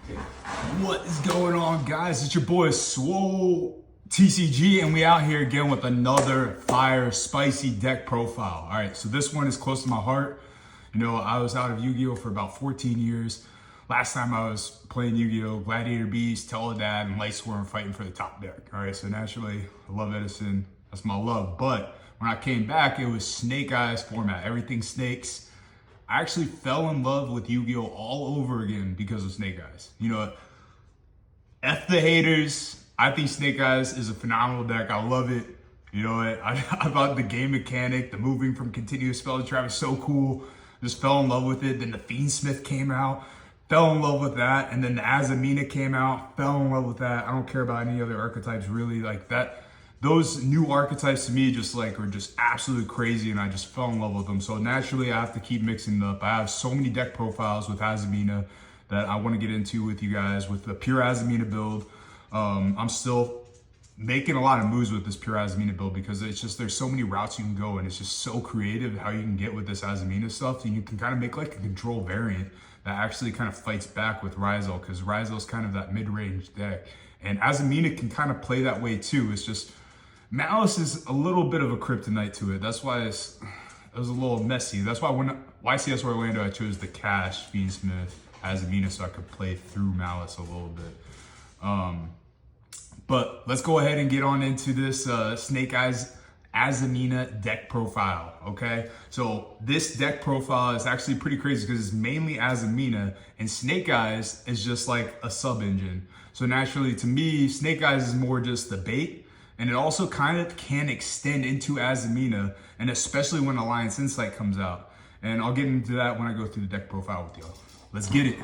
What is going on, guys? It's your boy Swole TCG, and we out here again with another fire spicy deck profile. All right, so this one is close to my heart. You know, I was out of Yu-Gi-Oh for about 14 years. Last time I was playing Yu-Gi-Oh, Gladiator Beast, Teledad, and Light Swarm fighting for the top deck. All right, so naturally, I love Edison. That's my love. But when I came back, it was Snake Eyes format. Everything snakes. I actually fell in love with Yu-Gi-Oh all over again because of Snake Eyes. You know, F the haters. I think Snake Eyes is a phenomenal deck. I love it. You know, I thought the game mechanic, the moving from continuous spell to trap is so cool. Just fell in love with it. Then the Fiendsmith came out, fell in love with that. And then the Azamina came out, fell in love with that. I don't care about any other archetypes really like that. Those new archetypes to me just like are just absolutely crazy, and I just fell in love with them. So naturally I have to keep mixing it up. I have so many deck profiles with Azamina that I want to get into with you guys with the pure Azamina build. I'm still making a lot of moves with this pure Azamina build because it's just, there's so many routes you can go, and it's just so creative how you can get with this Azamina stuff. And you can kind of make like a control variant that actually kind of fights back with Ryzel, because Ryzel's kind of that mid-range deck. And Azamina can kind of play that way too. It's just, Malice is a little bit of a kryptonite to it. That's why it was a little messy. That's why when YCS Orlando, I chose the Cash, Fiendsmith, Azamina, so I could play through Malice a little bit. But let's go ahead and get on into this Snake Eyes Azamina deck profile, okay? So this deck profile is actually pretty crazy because it's mainly Azamina, and Snake Eyes is just like a sub-engine. So naturally, to me, Snake Eyes is more just the bait, and it also kind of can extend into Azamina, and especially when Alliance Insight comes out. And I'll get into that when I go through the deck profile with y'all. Let's get it.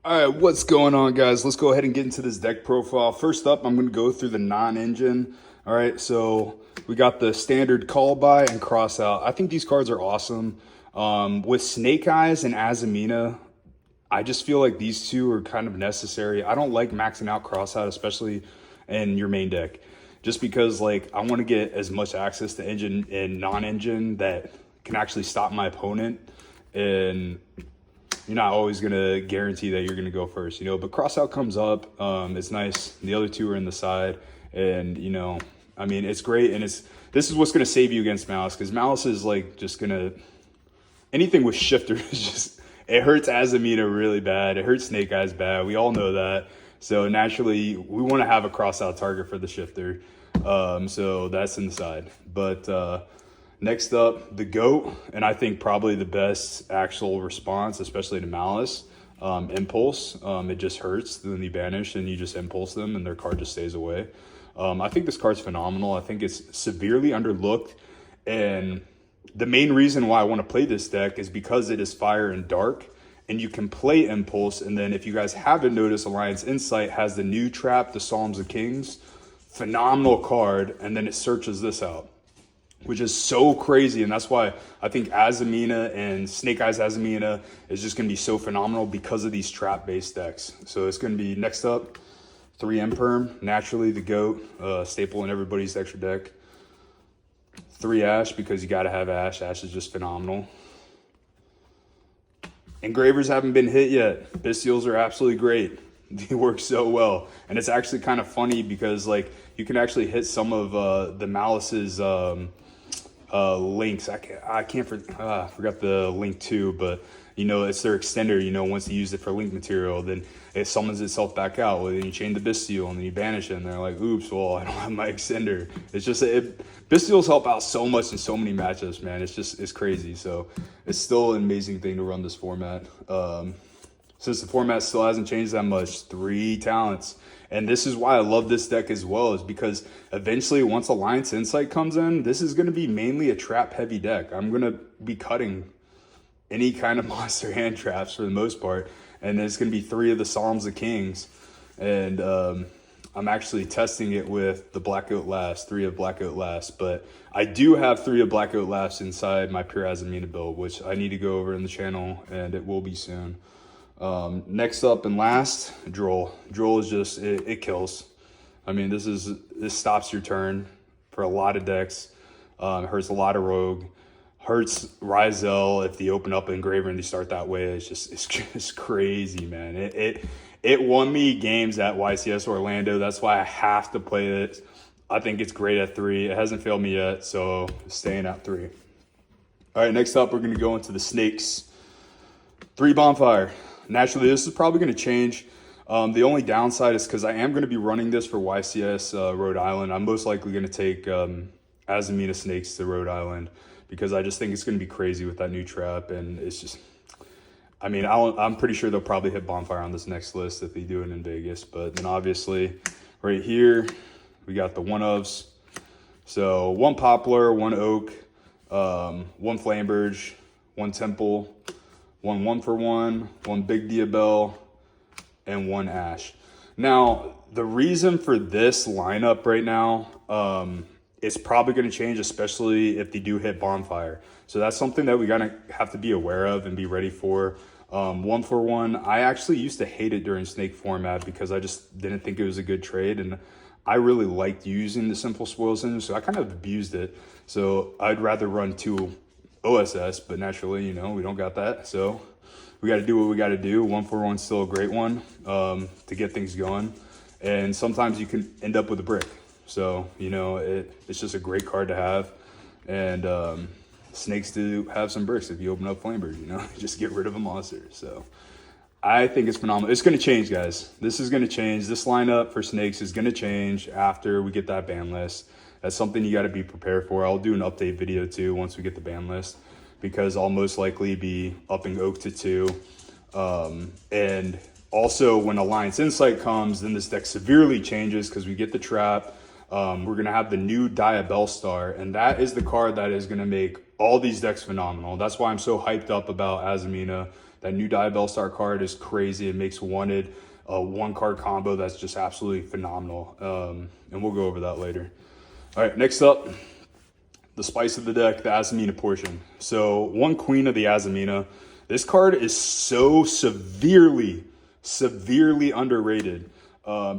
All right, what's going on, guys? Let's go ahead and get into this deck profile. First up, I'm going to go through the non-engine. All right, so we got the standard call by and cross out. I think these cards are awesome. With Snake Eyes and Azamina, I just feel like these two are kind of necessary. I don't like maxing out cross out, especially in your main deck, just because like I want to get as much access to engine and non-engine that can actually stop my opponent, and you're not always going to guarantee that you're going to go first, you know, but crossout comes up. It's nice. The other two are in the side, and, you know, I mean, it's great. And this is what's going to save you against Malice, because Malice is like just going to, anything with shifter is just, it hurts Azamina really bad. It hurts Snake Eyes bad. We all know that. So naturally we want to have a crossout target for the shifter. So that's in the side, but, next up, the GOAT, and I think probably the best actual response, especially to Malice, Impulse. It just hurts. Then you banish and you just Impulse them and their card just stays away. I think this card's phenomenal. I think it's severely underlooked, and the main reason why I want to play this deck is because it is fire and dark, and you can play Impulse, and then if you guys haven't noticed, Alliance Insight has the new trap, the Psalms of Kings. Phenomenal card, and then it searches this out, which is so crazy. And that's why I think Azamina and Snake Eyes Azamina is just going to be so phenomenal because of these trap-based decks. So it's going to be next up, 3 Imperm, naturally the GOAT, staple in everybody's extra deck. 3 Ash, because you got to have Ash. Ash is just phenomenal. Engravers haven't been hit yet. Bestials are absolutely great. They work so well. And it's actually kind of funny because like you can actually hit some of the Malice's links. I forgot the link too, but you know, it's their extender. You know, once you use it for link material, then it summons itself back out. Well, then you chain the Bestial and then you banish it, and they're like, oops, well, I don't have my extender. It's just, Bestials help out so much in so many matchups, man. It's crazy. So it's still an amazing thing to run this format. Since the format still hasn't changed that much, 3 talents. And this is why I love this deck as well, is because eventually once Alliance Insight comes in, this is going to be mainly a trap heavy deck. I'm going to be cutting any kind of monster hand traps for the most part. And there's going to be 3 of the Psalms of Kings. And I'm actually testing it with the Black Oat Last, 3 of Black Oat Last. But I do have 3 of Black Oat Last inside my pure Azamina build, which I need to go over in the channel, and it will be soon. Next up and last, Droll. Droll is just, it kills. I mean, this stops your turn for a lot of decks. It hurts a lot of rogue. Hertz, Rizel, if they open up Engraver and they start that way, it's just crazy, man. It won me games at YCS Orlando. That's why I have to play it. I think it's great at 3. It hasn't failed me yet, so staying at 3. All right, next up, we're going to go into the Snakes 3 Bonfire. Naturally, this is probably going to change. The only downside is because I am going to be running this for YCS Rhode Island. I'm most likely going to take Azamina Snakes to Rhode Island, because I just think it's going to be crazy with that new trap. And it's just, I mean, I'm pretty sure they'll probably hit Bonfire on this next list if they do it in Vegas. But then obviously right here, we got the one-ofs. So 1 Poplar, 1 Oak, 1 Flamberge, 1 Temple, 1 for 1, 1 Big Diabelle, and 1 Ash. Now, the reason for this lineup right now, it's probably going to change, especially if they do hit Bonfire. So that's something that we gotta have to be aware of and be ready for. 1 for 1, I actually used to hate it during Snake format because I just didn't think it was a good trade, and I really liked using the simple spoils engine, so I kind of abused it. So I'd rather run 2 OSS, but naturally, you know, we don't got that. So we got to do what we got to do. 1 for 1's still a great one to get things going. And sometimes you can end up with a brick. So, you know, it's just a great card to have. And Snakes do have some bricks if you open up Flamebird, you know, just get rid of a monster. So I think it's phenomenal. It's going to change, guys. This is going to change. This lineup for Snakes is going to change after we get that ban list. That's something you got to be prepared for. I'll do an update video too once we get the ban list, because I'll most likely be upping Oak to 2. And also when Alliance Insight comes, then this deck severely changes because we get the trap. We're going to have the new Diabelle Star, and that is the card that is going to make all these decks phenomenal. That's why I'm so hyped up about Azamina. That new Diabelle Star card is crazy. It makes wanted a 1-card combo that's just absolutely phenomenal. And we'll go over that later. All right, next up, the spice of the deck, the Azamina portion. So 1 Queen of the Azamina. This card is so severely underrated.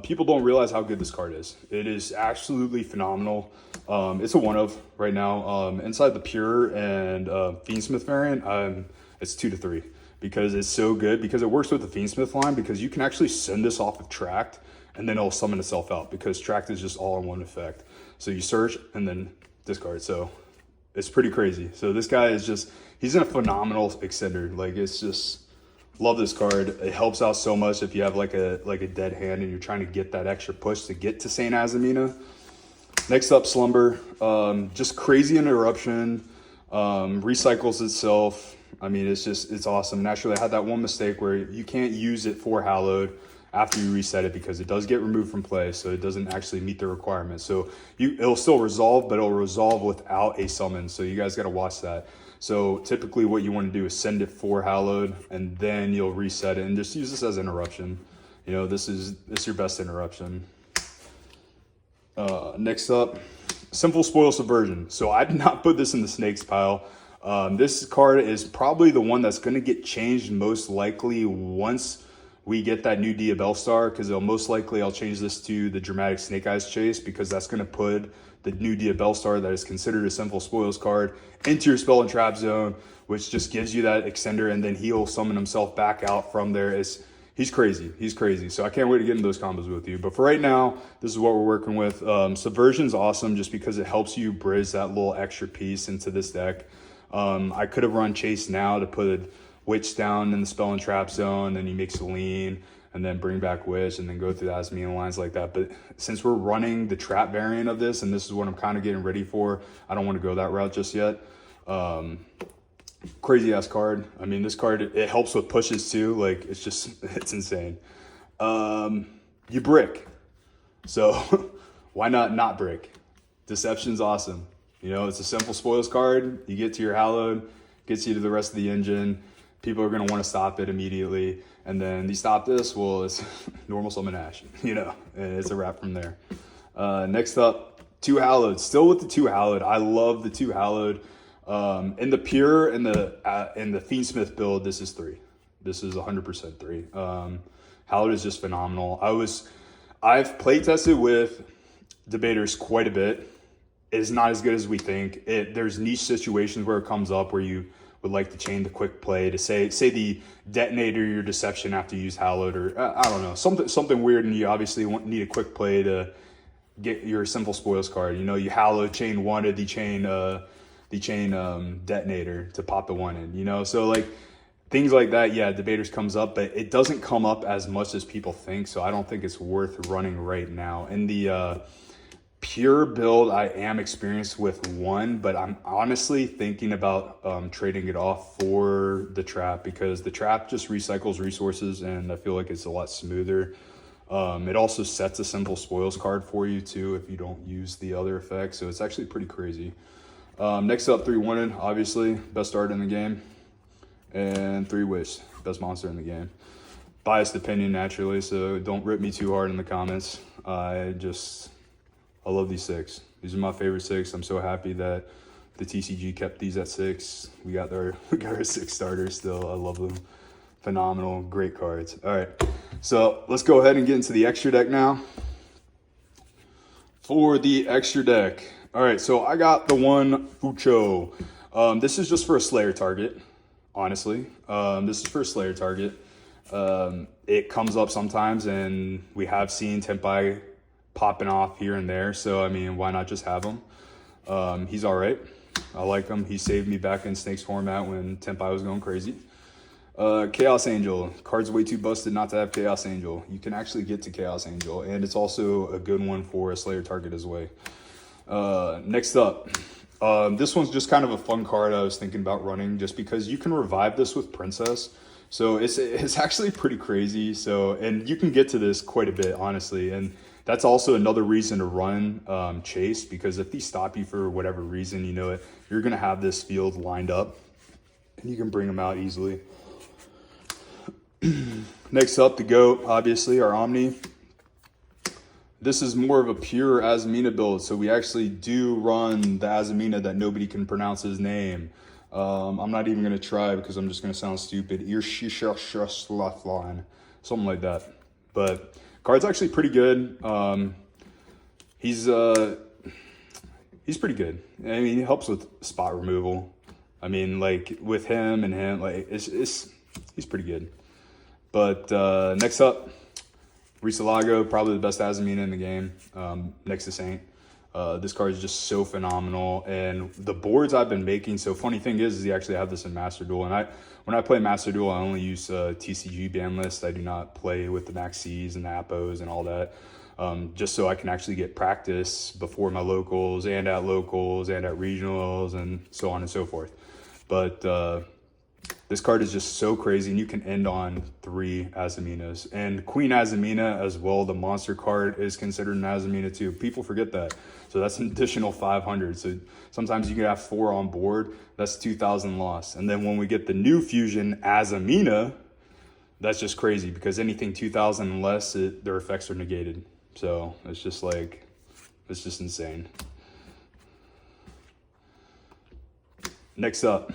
People don't realize how good this card is. It is absolutely phenomenal. It's a 1-of right now. Inside the Pure and Fiendsmith variant, it's 2 to 3 because it's so good, because it works with the Fiendsmith line, because you can actually send this off of Tract and then it'll summon itself out, because Tract is just all in one effect. So you search and then discard. So it's pretty crazy. So this guy is just, he's in a phenomenal extender. Like, it's just, love this card. It helps out so much if you have like a dead hand and you're trying to get that extra push to get to Saint Azamina. Next up, Slumber. Just crazy interruption. Recycles itself. I mean, it's awesome. Naturally, I had that one mistake where you can't use it for Hallowed after you reset it, because it does get removed from play, so it doesn't actually meet the requirements. So it'll still resolve, but it'll resolve without a summon. So you guys got to watch that. So typically what you want to do is send it for Hallowed, and then you'll reset it and just use this as interruption. You know, this is your best interruption. Next up, Simple Spoil Subversion. So I did not put this in the Snakes pile. This card is probably the one that's going to get changed most likely once we get that new Diabelle Star, because I'll change this to the Dramatic Snake Eyes Chase, because that's going to put the new Diabelle Star that is considered a Simple Spoils card into your Spell and Trap zone, which just gives you that extender, and then he'll summon himself back out from there. He's crazy. So I can't wait to get into those combos with you. But for right now, this is what we're working with. Subversion's awesome just because it helps you bridge that little extra piece into this deck. I could have run Chase now to put Witch down in the Spell and Trap zone, then you make Celine, and then bring back Witch, and then go through the Azamina lines like that. But since we're running the trap variant of this, and this is what I'm kind of getting ready for, I don't want to go that route just yet. Crazy ass card. I mean, this card, it helps with pushes too. Like, it's insane. You brick. So why not brick? Deception's awesome. You know, it's a Simple Spoils card. You get to your Hallowed, gets you to the rest of the engine. People are going to want to stop it immediately. And then you stop this, well, it's normal summon Ash, you know, and it's a wrap from there. Next up, 2 Hallowed. Still with the 2 Hallowed. I love the 2 Hallowed. In the Pure and the Fiendsmith build, this is 3. This is 100% 3. Hallowed is just phenomenal. I've play tested with Debaters quite a bit. is not as good as we think. There's niche situations where it comes up where you would like to chain the quick play to say the detonator your deception after you use hallowed, or I don't know, something weird, and you obviously need a quick play to get your simple spoils card. You know, you hallow chain one of the chain detonator to pop the one in, you know? So like things like that, yeah, debaters comes up, but it doesn't come up as much as people think. So I don't think it's worth running right now. In the pure build, I am experienced with one, but I'm honestly thinking about trading it off for the trap, because the trap just recycles resources and I feel like it's a lot smoother. It also sets a simple spoils card for you too if you don't use the other effects, so it's actually pretty crazy. Next up, 3 Wanted, obviously best art in the game, and 3 Wish, best monster in the game. Biased opinion naturally, so don't rip me too hard in the comments. I love these 6. These are my favorite 6. I'm so happy that the TCG kept these at 6. We got our 6 starters still. I love them. Phenomenal, great cards. All right, so let's go ahead and get into the extra deck now. For the extra deck, all right, so I got the one Fucho. This is just for a Slayer target, honestly. This is for a Slayer target. It comes up sometimes, and we have seen Tenpai popping off here and there, so I mean, why not just have him? He's all right. I like him. He saved me back in Snake's format when Tenpai was going crazy. Chaos Angel. Card's way too busted not to have Chaos Angel. You can actually get to Chaos Angel, and it's also a good one for a Slayer target as well. Next up, this one's just kind of a fun card I was thinking about running, just because you can revive this with Princess. So it's actually pretty crazy. So, and you can get to this quite a bit, honestly. And that's also another reason to run Chase, because if these stop you for whatever reason, you know, you're going to have this field lined up and you can bring them out easily. Next up, the GOAT, obviously, our Omni. This is more of a pure Azamina build, so we actually do run the Azamina that nobody can pronounce his name. I'm not even going to try because I'm just going to sound stupid. Something like that. But card's actually pretty good. He's pretty good. I mean, he helps with spot removal. I mean, like with him, like he's pretty good. But next up, Risalago, probably the best Azamina in the game, next to Saint. This card is just so phenomenal, and the boards I've been making. So funny thing is you actually have this in Master Duel, and when I play Master Duel, I only use TCG ban list. I do not play with the Maxis and the Appos and all that, just so I can actually get practice before my locals and at regionals and so on and so forth. But this card is just so crazy, and you can end on 3 Azaminas. And Queen Azamina as well, the monster card, is considered an Azamina too. People forget that. So that's an additional 500. So sometimes you can have 4 on board. That's 2,000 loss. And then when we get the new fusion Azamina, that's just crazy, because anything 2,000 and less, their effects are negated. So it's just like, it's just insane. Next up.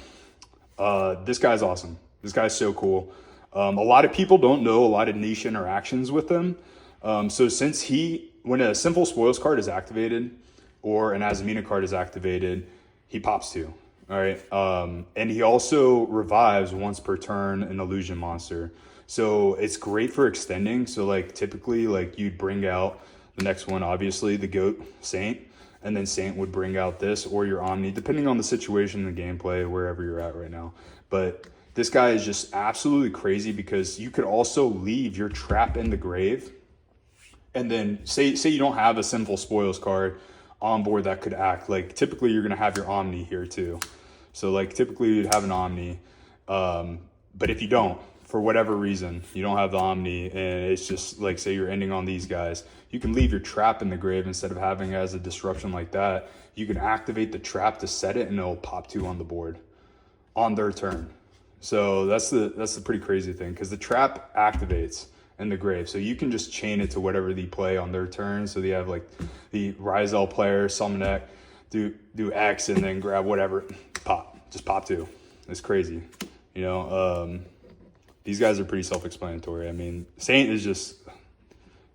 This guy's awesome. This guy's so cool. A lot of people don't know a lot of niche interactions with him. So since when a simple spoils card is activated or an Azamina card is activated, he pops 2. All right. And he also revives once per turn an illusion monster. So it's great for extending. So like typically, like you'd bring out the next one, obviously the GOAT Saint. And then Saint would bring out this or your Omni, depending on the situation in the gameplay, wherever you're at right now. But this guy is just absolutely crazy, because you could also leave your trap in the grave. And then say you don't have a simple spoils card on board that could act. Like typically you're going to have your Omni here too. So like typically you'd have an Omni. But if you don't, for whatever reason, you don't have the Omni, and it's just like, say you're ending on these guys, you can leave your trap in the grave instead of having it as a disruption like that. You can activate the trap to set it, and it'll pop 2 on the board on their turn. So that's the pretty crazy thing, because the trap activates in the grave. So you can just chain it to whatever they play on their turn. So they have like the Rizal player, summon X, do X, and then grab whatever, just pop 2. It's crazy. You know, these guys are pretty self-explanatory. I mean, Saint is just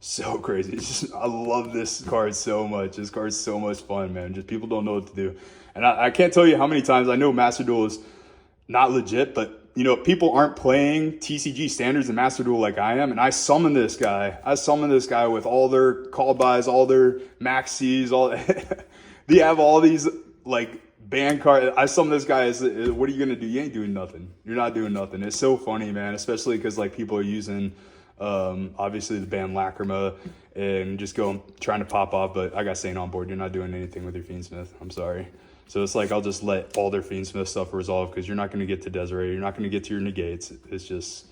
So crazy. It's just, I love this card so much. This card's so much fun, man. Just people don't know what to do. And I can't tell you how many times I know Master Duel is not legit, but you know, people aren't playing TCG standards and Master Duel like I am. And I summon this guy. I summon this guy with all their call buys, all their maxis, all they have all these like band cards. I summon this guy as, what are you gonna do? You ain't doing nothing. You're not doing nothing. It's so funny, man, especially because like people are using obviously the band Lacrima and just trying to pop off, but I got Saint on board. You're not doing anything with your Fiendsmith. I'm sorry. So it's like I'll just let all their Fiendsmith stuff resolve because you're not going to get to Desiree. You're not going to get to your negates. It's just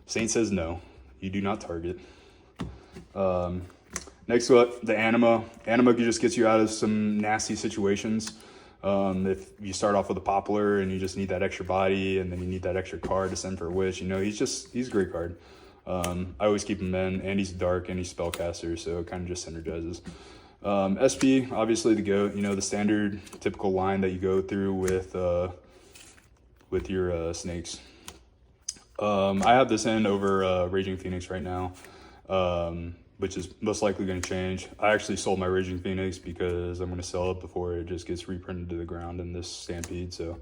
Saint says no. You do not target. Next up, the Anima. Anima just gets you out of some nasty situations. If you start off with a Poplar and you just need that extra body and then you need that extra card to send for a Witch, you know, he's a great card. I always keep him in, and he's dark and he's spellcaster, so it kind of just synergizes. SP, obviously the GOAT, you know, the standard typical line that you go through with your snakes. I have this in over Raging Phoenix right now, which is most likely going to change. I actually sold my Raging Phoenix because I'm going to sell it before it just gets reprinted to the ground in this Stampede, so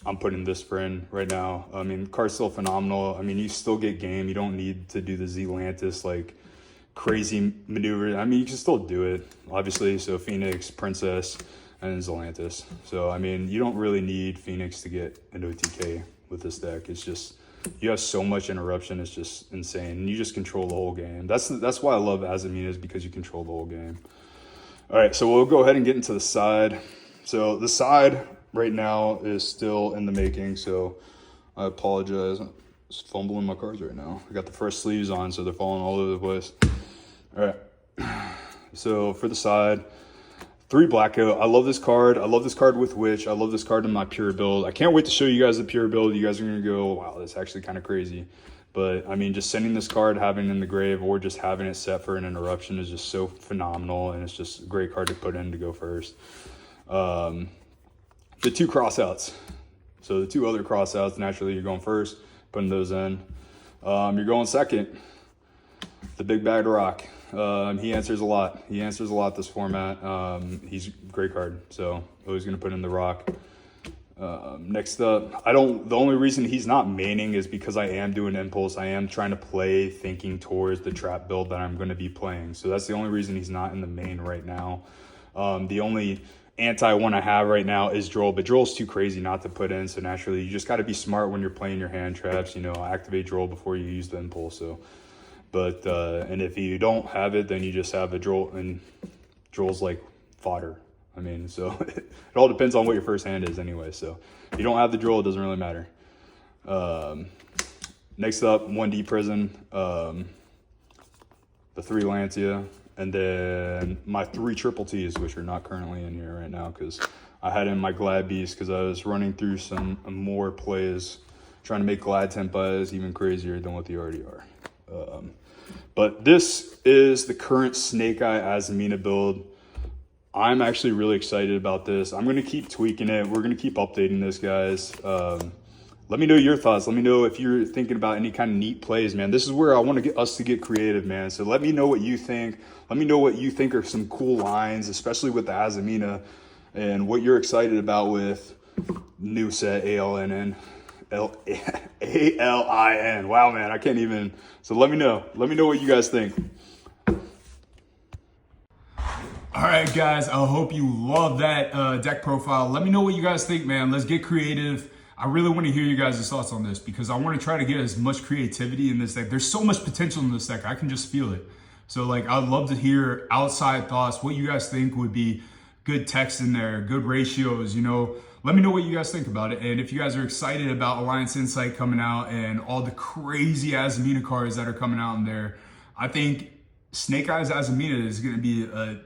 I'm putting this for in right now. I mean, the card's still phenomenal. I mean, you still get game. You don't need to do the Zealantis, like, crazy maneuver. I mean, you can still do it, obviously. So Phoenix, Princess, and Zealantis. So, I mean, you don't really need Phoenix to get an OTK with this deck. It's just, you have so much interruption. It's just insane. And you just control the whole game. That's why I love Azamina, is because you control the whole game. All right, so we'll go ahead and get into the side. So the side right now is still in the making, so I apologize. I'm just fumbling my cards right now. I got the first sleeves on, so they're falling all over the place. All right, so for the side, 3 Blackout. I love this card. I love this card with Witch. I love this card in my pure build. I can't wait to show you guys the pure build. You guys are going to go, wow, that's actually kind of crazy. But, I mean, just sending this card, having it in the grave, or just having it set for an interruption is just so phenomenal, and it's just a great card to put in to go first. The 2 crossouts. So the 2 other crossouts, naturally, you're going first, putting those in. You're going second. The Big Bad Rock. He answers a lot. He answers a lot this format. He's a great card, so always going to put in the Rock. Next up, the only reason he's not maining is because I am doing Impulse. I am trying to play thinking towards the trap build that I'm going to be playing. So that's the only reason he's not in the main right now. The only anti-one I have right now is Droll, but Droll's too crazy not to put in, so naturally you just got to be smart when you're playing your hand traps, you know, activate Droll before you use the Impulse. So, but, and if you don't have it, then you just have a Droll, and Droll's like fodder. I mean, so it all depends on what your first hand is anyway. So if you don't have the Droll, it doesn't really matter. Next up, 1D Prison, the 3 Lancia, and then my 3 Triple Ts, which are not currently in here right now because I had in my Glad Beast because I was running through some more plays, trying to make Glad Tempas even crazier than what they already are. But this is the current Snake Eye Azamina build. I'm actually really excited about this. I'm going to keep tweaking it. We're going to keep updating this, guys. Let me know your thoughts. Let me know if you're thinking about any kind of neat plays, man. This is where I want to get us to get creative, man. So let me know what you think. Let me know what you think are some cool lines, especially with the Azamina, and what you're excited about with new set ALIN. Wow, man, I can't even. So let me know. Let me know what you guys think. All right, guys, I hope you love that deck profile. Let me know what you guys think, man. Let's get creative. I really want to hear you guys' thoughts on this because I want to try to get as much creativity in this deck. There's so much potential in this deck. I can just feel it. So, like, I'd love to hear outside thoughts, what you guys think would be good text in there, good ratios, you know. Let me know what you guys think about it. And if you guys are excited about Alliance Insight coming out and all the crazy Azamina cards that are coming out in there, I think Snake Eyes Azamina is going to be a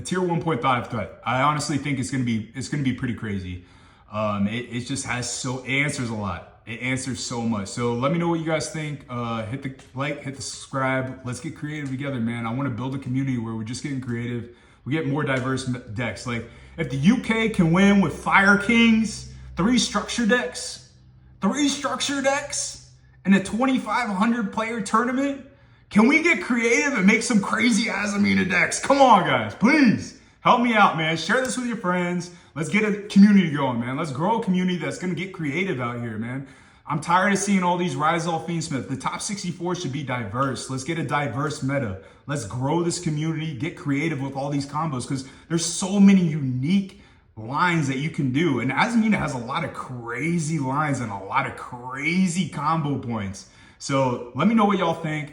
tier 1.5 threat. I honestly think it's gonna be pretty crazy. It just has it answers a lot. It answers so much. So let me know what you guys think. Hit the like, hit the subscribe. Let's get creative together, man. I want to build a community where we're just getting creative. We get more diverse decks. Like if the UK can win with Fire Kings, 3 structure decks in a 2,500 player tournament, Can we get creative and make some crazy Azamina decks? Come on, guys, please. Help me out, man. Share this with your friends. Let's get a community going, man. Let's grow a community that's going to get creative out here, man. I'm tired of seeing all these Rizal Fiendsmith. The top 64 should be diverse. Let's get a diverse meta. Let's grow this community, get creative with all these combos, because there's so many unique lines that you can do. And Azamina has a lot of crazy lines and a lot of crazy combo points. So let me know what y'all think.